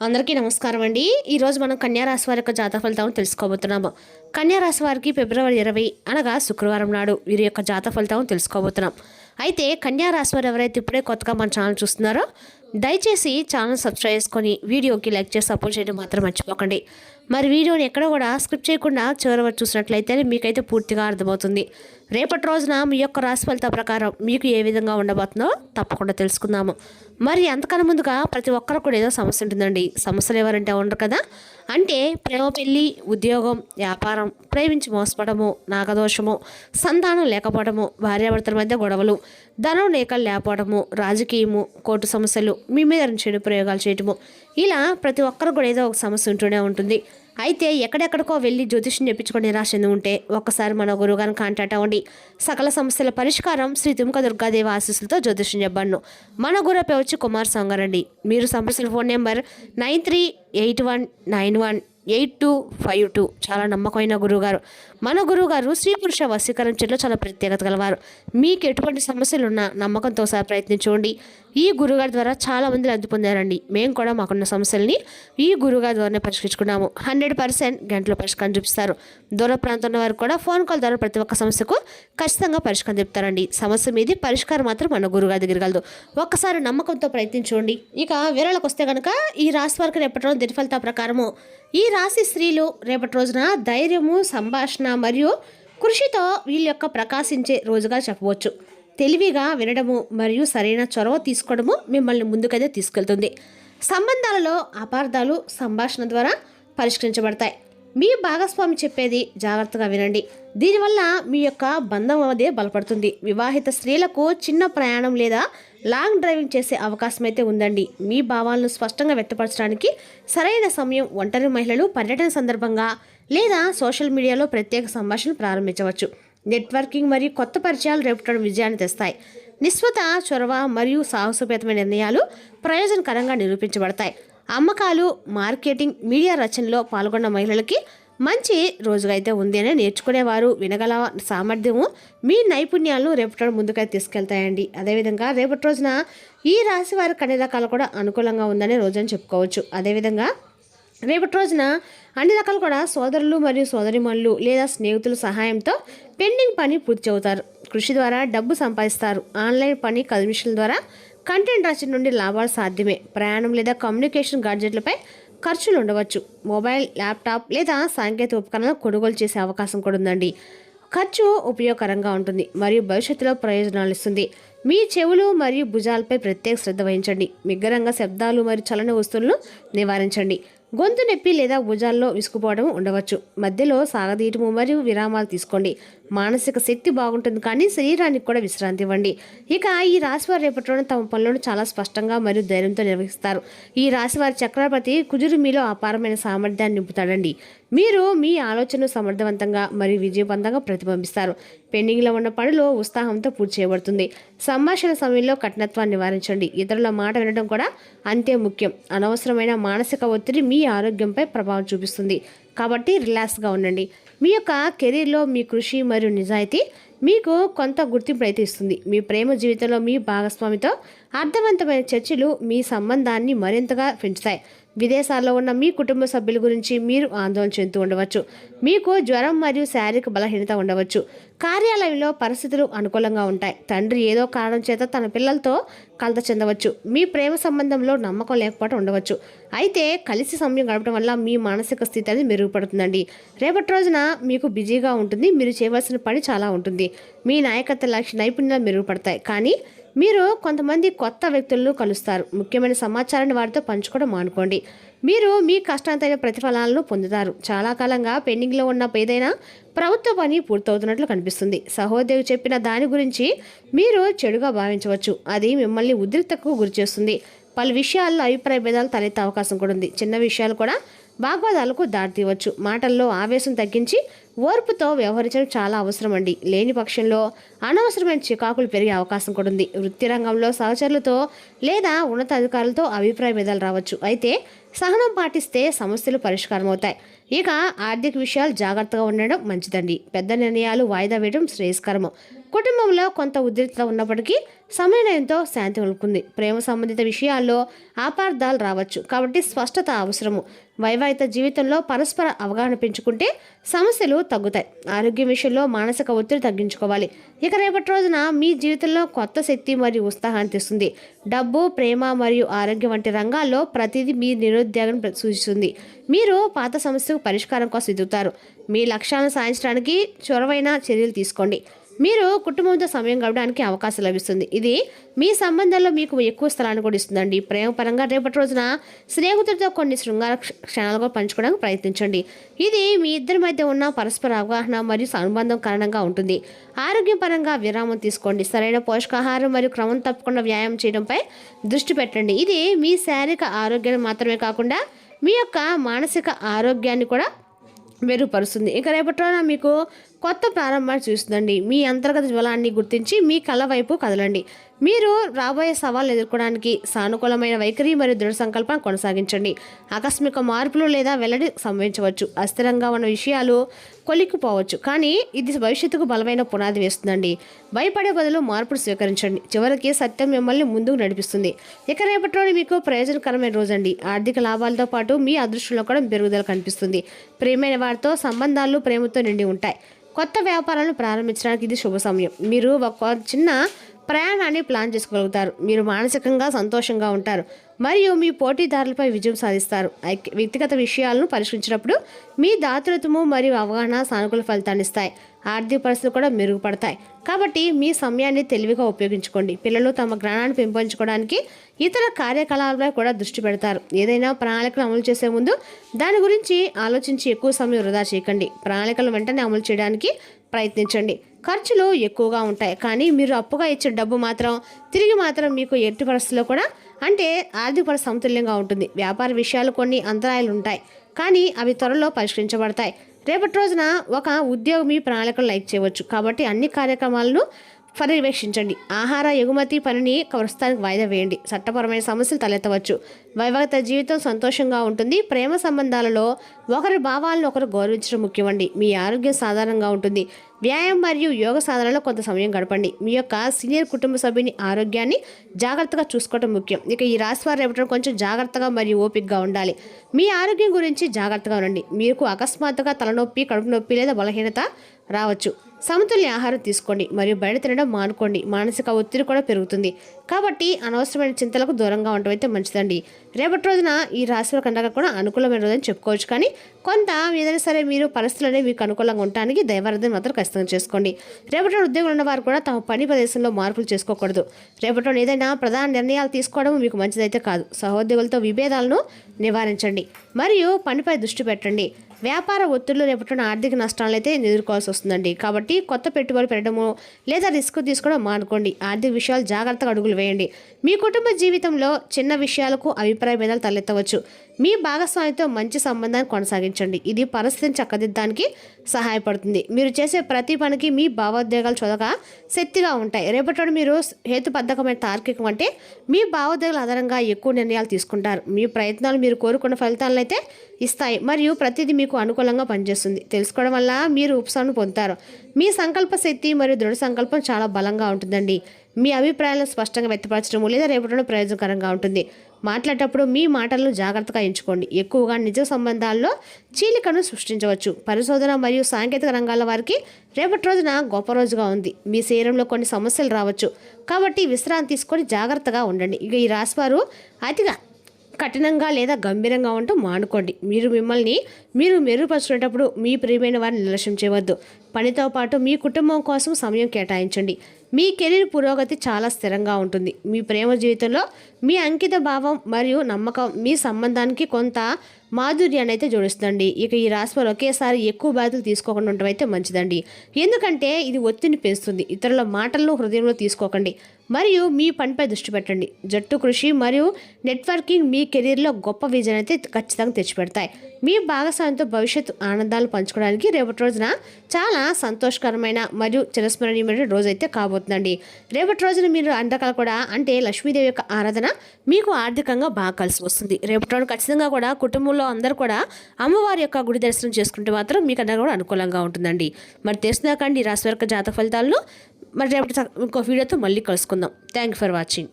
అందరికీ నమస్కారం అండి. ఈరోజు మనం కన్యా రాశి వారి యొక్క జాతక ఫలితాలను తెలుసుకోబోతున్నాము. కన్యా రాశి వారికి ఫిబ్రవరి 20 అనగా శుక్రవారం నాడు వీరి యొక్క జాతక ఫలితాలను తెలుసుకోబోతున్నాం. అయితే కన్యా రాశి వారు ఎవరైతే ఇప్పుడే కొత్తగా మన ఛానల్ చూస్తున్నారో దయచేసి ఛానల్ సబ్స్క్రైబ్ చేసుకొని వీడియోకి లైక్ చేసి సపోర్ట్ చేయడం మాత్రం మర్చిపోకండి. మరి వీడియోని ఎక్కడ కూడా స్క్రిప్ట్ చేయకుండా చివరి వరకు చూసినట్లయితే మీకైతే పూర్తిగా అర్థమవుతుంది. రేపటి రోజున మీ యొక్క రాశి ఫలిత ప్రకారం మీకు ఏ విధంగా ఉండబోతుందో తప్పకుండా తెలుసుకుందాము. మరి అంతకన్నా ముందుగా ప్రతి ఒక్కరు కూడా ఏదో సమస్య ఉంటుందండి. సమస్యలు ఎవరంటే ఉండరు కదా. అంటే ప్రేమ, పెళ్ళి, ఉద్యోగం, వ్యాపారం, ప్రేమించి మోసపడము, నాగదోషము, సంతానం లేకపోవడము, భార్యాభర్తల మధ్య గొడవలు, ధనం లేకలు లేకపోవడము, రాజకీయము, కోర్టు సమస్యలు, మీ మీద చెడు ప్రయోగాలు చేయటము, ఇలా ప్రతి ఒక్కరు కూడా ఏదో ఒక సమస్య ఉంటూనే ఉంటుంది. అయితే ఎక్కడెక్కడికో వెళ్ళి జ్యోతిష్యం చెప్పించుకొని నిరాశ ఉంటే ఒక్కసారి మన గురువుగారిని కాంటాక్ట్ అవ్వండి. సకల సమస్యల పరిష్కారం శ్రీ తుమ్క దుర్గాదేవి ఆశీస్సులతో జ్యోతిష్యం చెప్పాను. మన గురువు వచ్చి కుమార్ సంగారండి. మీరు సంప్రదించిన ఫోన్ నెంబర్ 9381918252. చాలా నమ్మకమైన గురువుగారు. మన గురువుగారు స్త్రీ పురుష వశీకరణ చెట్లు చాలా ప్రత్యేకత గలవారు. మీకు ఎటువంటి సమస్యలు ఉన్నా నమ్మకంతో సార్ ప్రయత్నించండి. ఈ గురువుగారి ద్వారా చాలా మంది లబ్ధి పొందారండి. మేము కూడా మాకున్న సమస్యల్ని ఈ గురువుగారి ద్వారానే పరిష్కరించుకున్నాము. 100% గంటలో పరిష్కారం చూపిస్తారు. దూర ప్రాంతంలో వారు కూడా ఫోన్ కాల్ ద్వారా ప్రతి ఒక్క సమస్యకు ఖచ్చితంగా పరిష్కారం చెప్తారండి. సమస్య మీది పరిష్కారం మాత్రం మన గురువుగారి దగ్గర కలదు. ఒక్కసారి నమ్మకంతో ప్రయత్నించండి. ఇక వివరాలకు వస్తే కనుక ఈ రాశి వారికి రేపటి రోజు దిన ఫలితాల ప్రకారము ఈ రాశి స్త్రీలు రేపటి రోజున ధైర్యము, సంభాషణ మరియు కృషితో వీళ్ళ యొక్క ప్రకాశించే రోజుగా చెప్పవచ్చు. తెలివిగా వినడము మరియు సరైన చొరవ తీసుకోవడము మిమ్మల్ని ముందుకైతే తీసుకెళ్తుంది. సంబంధాలలో అపార్థాలు సంభాషణ ద్వారా పరిష్కరించబడతాయి. మీ భాగస్వామి చెప్పేది జాగ్రత్తగా వినండి. దీనివల్ల మీ యొక్క బంధం అదే బలపడుతుంది. వివాహిత స్త్రీలకు చిన్న ప్రయాణం లేదా లాంగ్ డ్రైవింగ్ చేసే అవకాశం అయితే ఉందండి. మీ భావాలను స్పష్టంగా వ్యక్తపరచడానికి సరైన సమయం. ఒంటరి మహిళలు పర్యటన సందర్భంగా లేదా సోషల్ మీడియాలో ప్రత్యేక సంభాషణలు ప్రారంభించవచ్చు. నెట్వర్కింగ్ మరియు కొత్త పరిచయాలు రేపటి విజయాన్ని తెస్తాయి. నిస్వత చొరవ మరియు సాహసోపేతమైన నిర్ణయాలు ప్రయోజనకరంగా నిరూపించబడతాయి. అమ్మకాలు, మార్కెటింగ్, మీడియా రచనలో పాల్గొన్న మహిళలకి మంచి రోజుగా అయితే ఉంది అని నేర్చుకునేవారు. వినగల సామర్థ్యము మీ నైపుణ్యాలను రేపటి ముందుకైతే తీసుకెళ్తాయండి. అదేవిధంగా రేపటి రోజున ఈ రాశి వారి అన్ని రకాలు కూడా అనుకూలంగా ఉందనే రోజని చెప్పుకోవచ్చు. అదేవిధంగా రేపటి రోజున అన్ని రకాలు కూడా సోదరులు మరియు సోదరిమణులు లేదా స్నేహితుల సహాయంతో పెండింగ్ పని పూర్తి అవుతారు. కృషి ద్వారా డబ్బు సంపాదిస్తారు. ఆన్లైన్ పని కమిషన్ల ద్వారా కంటెంట్ రచన నుండి లాభాలు సాధ్యమే. ప్రయాణం లేదా కమ్యూనికేషన్ గాడ్జెట్లపై ఖర్చులు ఉండవచ్చు. మొబైల్, ల్యాప్టాప్ లేదా సాంకేతిక ఉపకరణాలు కొనుగోలు చేసే అవకాశం కూడా ఉందండి. ఖర్చు ఉపయోగకరంగా ఉంటుంది మరియు భవిష్యత్తులో ప్రయోజనాలు ఇస్తుంది. మీ చెవులు మరియు భుజాలపై ప్రత్యేక శ్రద్ధ వహించండి. మిగ్గరంగా శబ్దాలు మరియు చలన వస్తువులను నివారించండి. గొంతు నొప్పి లేదా భుజాల్లో విసుకుపోవడం ఉండవచ్చు. మధ్యలో సాగదీయటము మరియు విరామాలు తీసుకోండి. మానసిక శక్తి బాగుంటుంది, కానీ శరీరానికి కూడా విశ్రాంతి ఇవ్వండి. ఇక ఈ రాశివారి రేపటిలోనే తమ పనులను చాలా స్పష్టంగా మరియు ధైర్యంతో నిర్వహిస్తారు. ఈ రాశివారి చక్రవర్తి కుజుడు మీలో అపారమైన సామర్థ్యాన్ని నింపుతాడండి. మీరు మీ ఆలోచనను సమర్థవంతంగా మరియు విజయవంతంగా ప్రతిబింబిస్తారు. పెండింగ్లో ఉన్న పనులు ఉత్సాహంతో పూర్తి చేయబడుతుంది. సంభాషణ సమయంలో కఠినత్వాన్ని నివారించండి. ఇతరుల మాట వినడం కూడా అంతే ముఖ్యం. అనవసరమైన మానసిక ఒత్తిడి మీ ఆరోగ్యంపై ప్రభావం చూపిస్తుంది. కాబట్టి రిలాక్స్గా ఉండండి. మీ యొక్క కెరీర్లో మీ కృషి మరియు నిజాయితీ మీకు కొంత గుర్తింపు అయితే ఇస్తుంది. మీ ప్రేమ జీవితంలో మీ భాగస్వామితో అర్థవంతమైన చర్చలు మీ సంబంధాన్ని మరింతగా పెంచుతాయి. విదేశాల్లో ఉన్న మీ కుటుంబ సభ్యుల గురించి మీరు ఆందోళన చెందుతూ ఉండవచ్చు. మీకు జ్వరం మరియు శారీరక బలహీనత ఉండవచ్చు. కార్యాలయంలో పరిస్థితులు అనుకూలంగా ఉంటాయి. తండ్రి ఏదో కారణం చేత తన పిల్లలతో కలత చెందవచ్చు. మీ ప్రేమ సంబంధంలో నమ్మకం లేకపోవడం ఉండవచ్చు. అయితే కలిసి సమయం గడపడం వల్ల మీ మానసిక స్థితి అనేది మెరుగుపడుతుందండి. రేపటి రోజున మీకు బిజీగా ఉంటుంది. మీరు చేయవలసిన పని చాలా ఉంటుంది. మీ నాయకత్వ నైపుణ్యాలు మెరుగుపడతాయి. కానీ మీరు కొంతమంది కొత్త వ్యక్తులను కలుస్తారు. ముఖ్యమైన సమాచారాన్ని వారితో పంచుకోవడం మానుకోండి. మీరు మీ కష్టాంతైన ప్రతిఫలాలను పొందుతారు. చాలా కాలంగా పెండింగ్లో ఉన్న ఏదైనా ప్రభుత్వ పని పూర్తవుతున్నట్లు కనిపిస్తుంది. సహోదరు చెప్పిన దాని గురించి మీరు చెడుగా భావించవచ్చు. అది మిమ్మల్ని ఉద్రిక్తతకు గురిచేస్తుంది. పలు విషయాల్లో అభిప్రాయ భేదాలు తలెత్తే అవకాశం కూడా ఉంది. చిన్న విషయాలు కూడా వాగ్వాదాలకు దారితీయవచ్చు. మాటల్లో ఆవేశం తగ్గించి ఓర్పుతో వ్యవహరించడం చాలా అవసరం అండి. లేని పక్షంలో అనవసరమైన చికాకులు పెరిగే అవకాశం కూడా ఉంది. వృత్తి రంగంలో సహచరులతో లేదా ఉన్నతాధికారులతో అభిప్రాయ భేదాలు రావచ్చు. అయితే సహనం పాటిస్తే సమస్యలు పరిష్కారం అవుతాయి. ఇక ఆర్థిక విషయాలు జాగ్రత్తగా ఉండడం మంచిదండి. పెద్ద నిర్ణయాలు వాయిదా వేయడం శ్రేయస్కరము. కుటుంబంలో కొంత ఉద్రిక్తత ఉన్నప్పటికీ సమన్వయంతో శాంతి నెలకొంది. ప్రేమ సంబంధిత విషయాల్లో అపార్థాలు రావచ్చు, కాబట్టి స్పష్టత అవసరము. వైవాహిక జీవితంలో పరస్పర అవగాహన పెంచుకుంటే సమస్యలు తగ్గుతాయి. ఆరోగ్యం విషయంలో మానసిక ఒత్తిడి తగ్గించుకోవాలి. ఇక రేపటి రోజున మీ జీవితంలో కొత్త శక్తి మరియు ఉత్సాహాన్ని తెస్తుంది. డబ్బు, ప్రేమ మరియు ఆరోగ్యం వంటి రంగాల్లో ప్రతిదీ మీ నిరుద్యోగం సూచిస్తుంది. మీరు పాత సమస్యకు పరిష్కారం కోసం ఎదుగుతారు. మీ లక్ష్యాలను సాధించడానికి చొరవైన చర్యలు తీసుకోండి. మీరు కుటుంబంతో సమయం గడపడానికి అవకాశం లభిస్తుంది. ఇది మీ సంబంధాల్లో మీకు ఎక్కువ స్థలాన్ని కూడా ఇస్తుందండి. ప్రేమపరంగా రేపటి రోజున స్నేహితులతో కొన్ని శృంగార క్షణాలు కూడా పంచుకోవడానికి ప్రయత్నించండి. ఇది మీ ఇద్దరి మధ్య ఉన్న పరస్పర అవగాహన మరియు అనుబంధం కారణంగా ఉంటుంది. ఆరోగ్యం పరంగా విరామం తీసుకోండి. సరైన పోషకాహారం మరియు క్రమం తప్పకుండా వ్యాయామం చేయడంపై దృష్టి పెట్టండి. ఇది మీ శారీరక ఆరోగ్యాన్ని మాత్రమే కాకుండా మీ యొక్క మానసిక ఆరోగ్యాన్ని కూడా మెరుగుపరుస్తుంది. ఇక రేపటి రోజున మీకు కొత్త ప్రారంభాన్ని చూస్తుందండి. మీ అంతర్గత జ్వలాన్ని గుర్తించి మీ కళ వైపు కదలండి. మీరు రాబోయే సవాళ్ళు ఎదుర్కోవడానికి సానుకూలమైన వైఖరి మరియు దృఢ సంకల్పం కొనసాగించండి. ఆకస్మిక మార్పులు లేదా వెల్లడి సంభవించవచ్చు. అస్థిరంగా ఉన్న విషయాలు కొలిక్కిపోవచ్చు, కానీ ఇది భవిష్యత్తుకు బలమైన పునాది వేస్తుందండి. భయపడే బదులు మార్పులు స్వీకరించండి. చివరికి సత్యం మిమ్మల్ని ముందుకు నడిపిస్తుంది. ఇక రేపటిలోని మీకు ప్రయోజనకరమైన రోజండి. ఆర్థిక లాభాలతో పాటు మీ అదృష్టంలో కూడా పెరుగుదల కనిపిస్తుంది. ప్రియమైన వారితో సంబంధాలు ప్రేమతో నిండి ఉంటాయి. కొత్త వ్యాపారాలను ప్రారంభించడానికి ఇది శుభ సమయం. మీరు ఒక చిన్న ప్రయాణాన్ని ప్లాన్ చేసుకోగలుగుతారు. మీరు మానసికంగా సంతోషంగా ఉంటారు మరియు మీ పోటీదారులపై విజయం సాధిస్తారు. వ్యక్తిగత విషయాలను పరిష్కరించినప్పుడు మీ దాతృత్వము మరియు అవగాహన సానుకూల ఫలితాన్ని ఇస్తాయి. ఆర్థిక పరిస్థితులు కూడా మెరుగుపడతాయి. కాబట్టి మీ సమయాన్ని తెలివిగా ఉపయోగించుకోండి. పిల్లలు తమ జ్ఞానాన్ని పెంపొందించుకోవడానికి ఇతర కార్యకలాపాలపై కూడా దృష్టి పెడతారు. ఏదైనా ప్రణాళికలు అమలు చేసే ముందు దాని గురించి ఆలోచించి ఎక్కువ సమయం వృధా చేయకండి. ప్రణాళికలు వెంటనే అమలు చేయడానికి ప్రయత్నించండి. ఖర్చులు ఎక్కువగా ఉంటాయి, కానీ మీరు అప్పుగా ఇచ్చే డబ్బు మాత్రం తిరిగి మీకు ఎట్టి పరిస్థితుల్లో కూడా అంటే ఆర్థిక పరిస్థితి సమతుల్యంగా ఉంటుంది. వ్యాపార విషయాలు కొన్ని అంతరాయాలు ఉంటాయి, కానీ అవి త్వరలో పరిష్కరించబడతాయి. రేపటి రోజున ఒక ఉద్యోగం మీ ప్రణాళికలు లైక్ చేయవచ్చు, కాబట్టి అన్ని కార్యక్రమాలను పర్యవేక్షించండి. ఆహార ఎగుమతి పనిని ప్రస్తుతానికి వాయిదా వేయండి. చట్టపరమైన సమస్యలు తలెత్తవచ్చు. వైవాహిక జీవితం సంతోషంగా ఉంటుంది. ప్రేమ సంబంధాలలో ఒకరి భావాలను ఒకరు గౌరవించడం ముఖ్యమండి. మీ ఆరోగ్యం సాధారణంగా ఉంటుంది. వ్యాయామం మరియు యోగ సాధనలో కొంత సమయం గడపండి. మీ యొక్క సీనియర్ కుటుంబ సభ్యుని ఆరోగ్యాన్ని జాగ్రత్తగా చూసుకోవడం ముఖ్యం. ఇక ఈ రాశి వారు రేపటి కొంచెం జాగ్రత్తగా మరియు ఓపికగా ఉండాలి. మీ ఆరోగ్యం గురించి జాగ్రత్తగా ఉండండి. మీకు అకస్మాత్తుగా తలనొప్పి, కడుపు నొప్పి లేదా బలహీనత రావచ్చు. సమతుల్య ఆహారం తీసుకోండి మరియు బయట తినడం మానుకోండి. మానసిక ఒత్తిడి కూడా పెరుగుతుంది, కాబట్టి అనవసరమైన చింతలకు దూరంగా ఉండటం అయితే మంచిదండి. రేపటి రోజున ఈ రాశి కండగా కూడా అనుకూలమైన రోజని చెప్పుకోవచ్చు, కానీ కొంత ఏదైనా సరే మీరు పరిస్థితులు అనేవి మీకు అనుకూలంగా ఉండడానికి దైవారాధన మాత్రం ఖచ్చితంగా చేసుకోండి. రేపటి ఉద్యోగులు ఉన్న వారు కూడా తమ పని ప్రదేశంలో మార్పులు చేసుకోకూడదు. రేపటి ఏదైనా ప్రధాన నిర్ణయాలు తీసుకోవడం మీకు మంచిదైతే కాదు. సహోద్యోగులతో విభేదాలను నివారించండి మరియు పనిపై దృష్టి పెట్టండి. వ్యాపార ఒత్తిళ్లు రేపటి ఆర్థిక నష్టాలను అయితే ఎదుర్కోవాల్సి వస్తుందండి. కాబట్టి కొత్త పెట్టుబడులు పెట్టడము లేదా రిస్క్ తీసుకోవడం మానుకోండి. ఆర్థిక విషయాలు జాగ్రత్తగా అడుగులు వేయండి. మీ కుటుంబ జీవితంలో చిన్న విషయాలకు అభిప్రాయ భేదాలు తలెత్తవచ్చు. మీ భాగస్వామితో మంచి సంబంధాన్ని కొనసాగించండి. ఇది పరిస్థితిని చక్కదిద్దడానికి సహాయపడుతుంది. మీరు చేసే ప్రతి పనికి మీ భావోద్వేగాలు చొదగా శక్తిగా ఉంటాయి. రేపటి మీరు హేతుబద్ధకమైన తార్కికం అంటే మీ భావోద్వేగాల ఆధారంగా ఎక్కువ నిర్ణయాలు తీసుకుంటారు. మీ ప్రయత్నాలు మీరు కోరుకున్న ఫలితాలను అయితే ఇస్తాయి మరియు ప్రతిదీ మీకు అనుకూలంగా పనిచేస్తుంది. తెలుసుకోవడం వల్ల మీరు ఉపశమనం పొందుతారు. మీ సంకల్ప శక్తి మరియు దృఢ సంకల్పం చాలా బలంగా ఉంటుందండి. మీ అభిప్రాయాలను స్పష్టంగా వ్యక్తపరచడం లేదా రేపటి ప్రయోజనకరంగా ఉంటుంది. మాట్లాడేటప్పుడు మీ మాటలను జాగ్రత్తగా ఎంచుకోండి. ఎక్కువగా నిజ సంబంధాల్లో చీలికను సృష్టించవచ్చు. పరిశోధన మరియు సాంకేతిక రంగాల వారికి రేపటి రోజున గొప్ప రోజుగా ఉంది. మీ శరీరంలో కొన్ని సమస్యలు రావచ్చు, కాబట్టి విశ్రాంతి తీసుకొని జాగ్రత్తగా ఉండండి. ఇక ఈ రాశివారు అతిగా కఠినంగా లేదా గంభీరంగా ఉంటూ మానుకోండి. మీరు మెరుగుపరుచుకునేటప్పుడు మీ ప్రియమైన వారిని నిర్లక్ష్యం చేయవద్దు. పనితో పాటు మీ కుటుంబం కోసం సమయం కేటాయించండి. మీ కెరీర్ పురోగతి చాలా స్థిరంగా ఉంటుంది. మీ ప్రేమ జీవితంలో మీ అంకిత భావం మరియు నమ్మకం మీ సంబంధానికి కొంత మాధుర్యాన్ని అయితే జోడిస్తుందండి. ఇక ఈ రాశివారు ఒకేసారి ఎక్కువ బాధ్యతలు తీసుకోకుండా ఉండటం అయితే మంచిదండి, ఎందుకంటే ఇది ఒత్తిడిని పెంచుతుంది. ఇతరుల మాటలను హృదయంలో తీసుకోకండి మరియు మీ పనిపై దృష్టి పెట్టండి. జట్టు కృషి మరియు నెట్వర్కింగ్ మీ కెరీర్లో గొప్ప విజయం అయితే ఖచ్చితంగా తెచ్చిపెడతాయి. మీ భాగస్వామితో భవిష్యత్తు ఆనందాలు పంచుకోవడానికి రేపటి రోజున చాలా సంతోషకరమైన మరియు చిరస్మరణీయమైన రోజు అయితే కాబోతుందండి. రేపటి రోజున మీరు అన్ని రకాల కూడా అంటే లక్ష్మీదేవి యొక్క ఆరాధన మీకు ఆర్థికంగా బాగా కలిసి వస్తుంది. రేపటి రోజు ఖచ్చితంగా కూడా కుటుంబంలో అందరూ కూడా అమ్మవారి యొక్క గుడి దర్శనం చేసుకుంటే మాత్రం మీకు అందరూ కూడా అనుకూలంగా ఉంటుందండి. మరి తెలుసుదాకండి ఈ రాశి యొక్క జాతక ఫలితాలను మరి రేపటి ఇంకో వీడియోతో మళ్ళీ కలుసుకుందాం. Thank you for watching.